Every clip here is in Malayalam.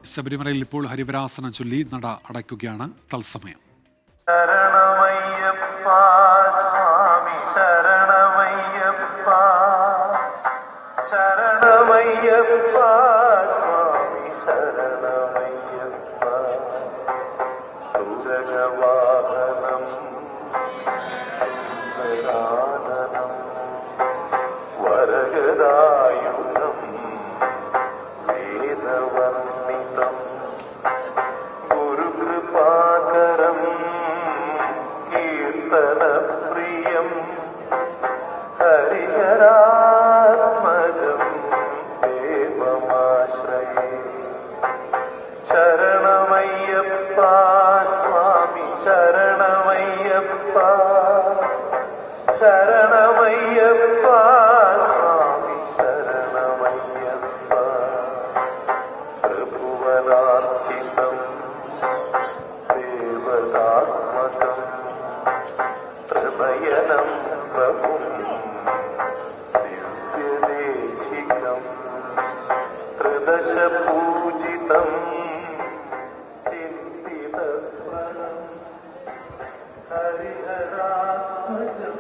ശബരിമലയിൽ ഇപ്പോൾ ഹരിവരാസനം ചൊല്ലി നട അടയ്ക്കുകയാണ്. തത്സമയം ശരണമയ്യപ്പ സ്വാമി ശരണമയ്യപ്പ ശരണമയ്യപ്പ സ്വാമി ശരണമയ്യപ്പ തുരകവാഹനം സുന്ദരാനനം വരഗദായുധം വേദവർണ്ണിതം ഗുരുകൃപാകരം കീർത്തനപ്രിയം ഹരിഹരാത്മജം ദേവമാശ്രയേ ശരണമയ്യപ്പ സ്വാമി ശരണമയ്യപ്പ ശരണമയ്യപ്പ സ്വാമി ശരണമയ്യപ്പ ത്രിഭുവനാർച്ചിതം ദേവതാത്മകം ത്രിനയനം പ്രഭും ദിവ്യദേശികം ത്രിദശപൂജിതം ചിന്തിതപ്രദം ഹരിഹരാത്മജം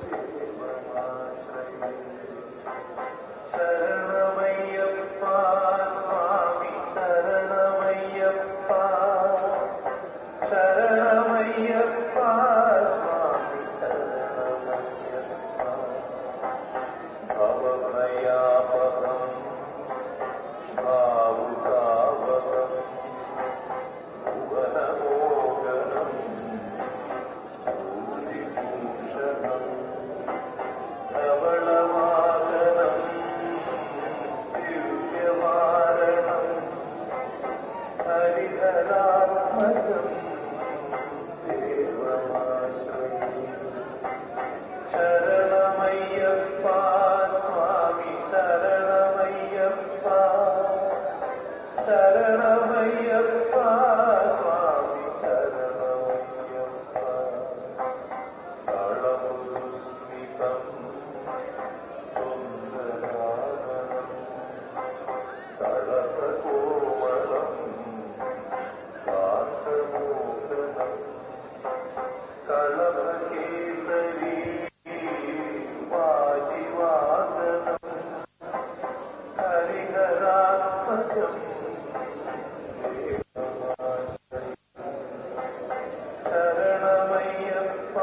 ദേവമാശ്രയേ ശരണമയ്യപ്പ സ്വാമി ശരണമയ്യപ്പ ശരണമയ്യപ്പ സ്വാമി ശരണമയ്യപ്പ ഭവഭയാപഹം ഭാവുകാവഹം ഭുവനമോഹനം ഭൂതിഭൂഷണം ധവളവാഹനം ദിവ്യവാരണം ഹരിഹരാത്മജം ദേവമാശ്രയേ ശരണമയ്യപ്പ സ്വാമി ശരണമയ്യപ്പ ശരണമയ്യപ്പ സ്വാമി ശരണമയ്യപ്പ താളമുരുസ്മിതം സുന്ദരാനനം തളപകോമളം സാർത്ഥമോഹനം കളഭകേസരി വാജിവാദനം ഹരിഹരാത്മജം ശരണമയ്യപ്പ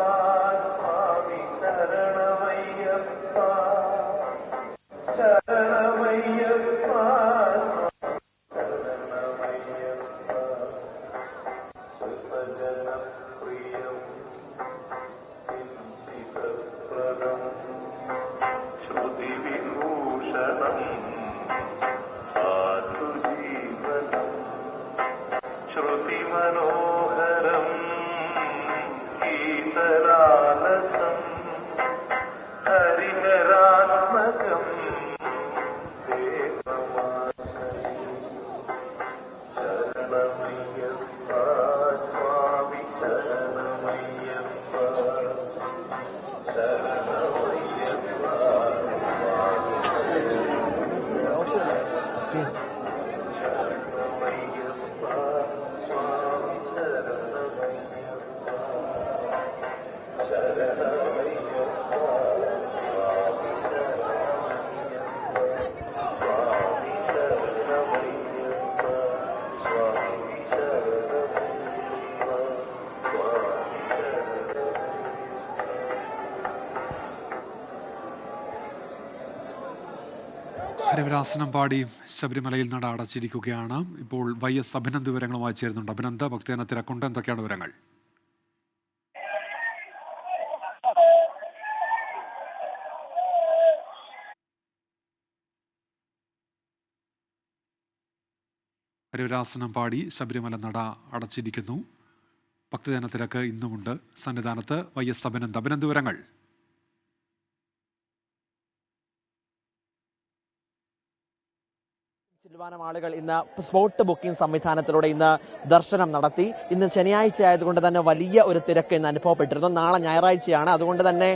സ്വാമി ശരണമയ്യപ്പ ശരണമയ്യപ്പ ശരണമയ്യപ്പ സുതജനപ്രിയം ചിന്തിതപ്രദം ശ്രുതിവിഭൂഷണം സാധുജീവനം ശ്രുതിമനോഹരം ഗീതരാലസം ഹരിഹരാത്മകം ദേവമാശ്രയേ ശരണമയ്യപ്പ സ്വാമി ശരണമയ്യപ്പ ശരണമയ്യപ്പ ശരണമയ്യപ്പ സ്വാമി ശരണമയ്യപ്പ ശരണമയ്യപ്പ സ്വാമി ശരണമയ്യപ്പ സ്വാമി ശരണമയ്യപ്പ സ്വാമി ശരണമയ്യപ്പ സ്വാമി ഹരിവരാസനം പാടി ശബരിമലയിൽ നട അടച്ചിരിക്കുകയാണ്. ഇപ്പോൾ YS അഭിനന്ദ് വിവരങ്ങളുമായി ചേരുന്നുണ്ട്. അഭിനന്ദ്, ഭക്തജന തിരക്കുണ്ട്, എന്തൊക്കെയാണ് വിവരങ്ങൾ? ഹരിവരാസനം പാടി ശബരിമല നട അടച്ചിരിക്കുന്നു. ഭക്തജന തിരക്ക് ഇന്നുമുണ്ട് സന്നിധാനത്ത്. YS അഭിനന്ദ് വിവരങ്ങൾ. കണക്കിലധികം ആളുകൾ ഇന്ന് സ്പോട്ട് ബുക്കിംഗ് സംവിധാനത്തിലൂടെ ഇന്ന് ദർശനം നടത്തി. ഇന്ന് ശനിയാഴ്ച ആയതുകൊണ്ട് തന്നെ വലിയ ഒരു തിരക്ക് ഇന്ന് അനുഭവപ്പെട്ടിരുന്നു. നാളെ ഞായറാഴ്ചയാണ്, അതുകൊണ്ട് തന്നെ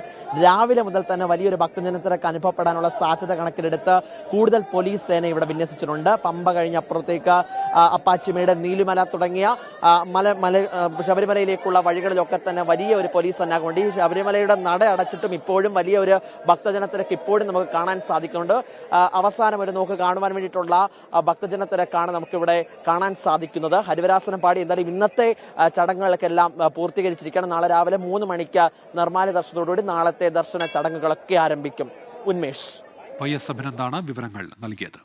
രാവിലെ മുതൽ തന്നെ വലിയൊരു ഭക്തജന തിരക്ക് അനുഭവപ്പെടാനുള്ള സാധ്യത കണക്കിലെടുത്ത് കൂടുതൽ പോലീസ് സേന ഇവിടെ വിന്യസിച്ചിട്ടുണ്ട്. പമ്പ കഴിഞ്ഞപ്പുറത്തേക്ക് അപ്പാച്ചിമേട്, നീലിമല തുടങ്ങിയ ശബരിമലയിലേക്കുള്ള വഴികളിലൊക്കെ തന്നെ വലിയ ഒരു പോലീസ് സന്നാഹമുണ്ട്. ഈ ശബരിമലയുടെ നട അടച്ചിട്ടും ഇപ്പോഴും വലിയ ഒരു ഭക്തജന തിരക്ക് ഇപ്പോഴും നമുക്ക് കാണാൻ സാധിക്കുന്നുണ്ട്. അവസാനം ഒരു നോക്ക് കാണുവാൻ വേണ്ടിയിട്ടുള്ള ഭക്തജന തിരക്കാണ് നമുക്കിവിടെ കാണാൻ സാധിക്കുന്നത്. ഹരിവരാസനം പാടി എന്തായാലും ഇന്നത്തെ ചടങ്ങുകൾക്കെല്ലാം പൂർത്തീകരിച്ചിരിക്കുകയാണ്. നാളെ രാവിലെ 3 മണിക്ക് നിർമ്മാല്യ ദർശനത്തോടുകൂടി നാളത്തെ ദർശന ചടങ്ങുകളൊക്കെ ആരംഭിക്കും. ഉന്മേഷ്. YS അഭിനന്ദാണ് വിവരങ്ങൾ നൽകിയത്.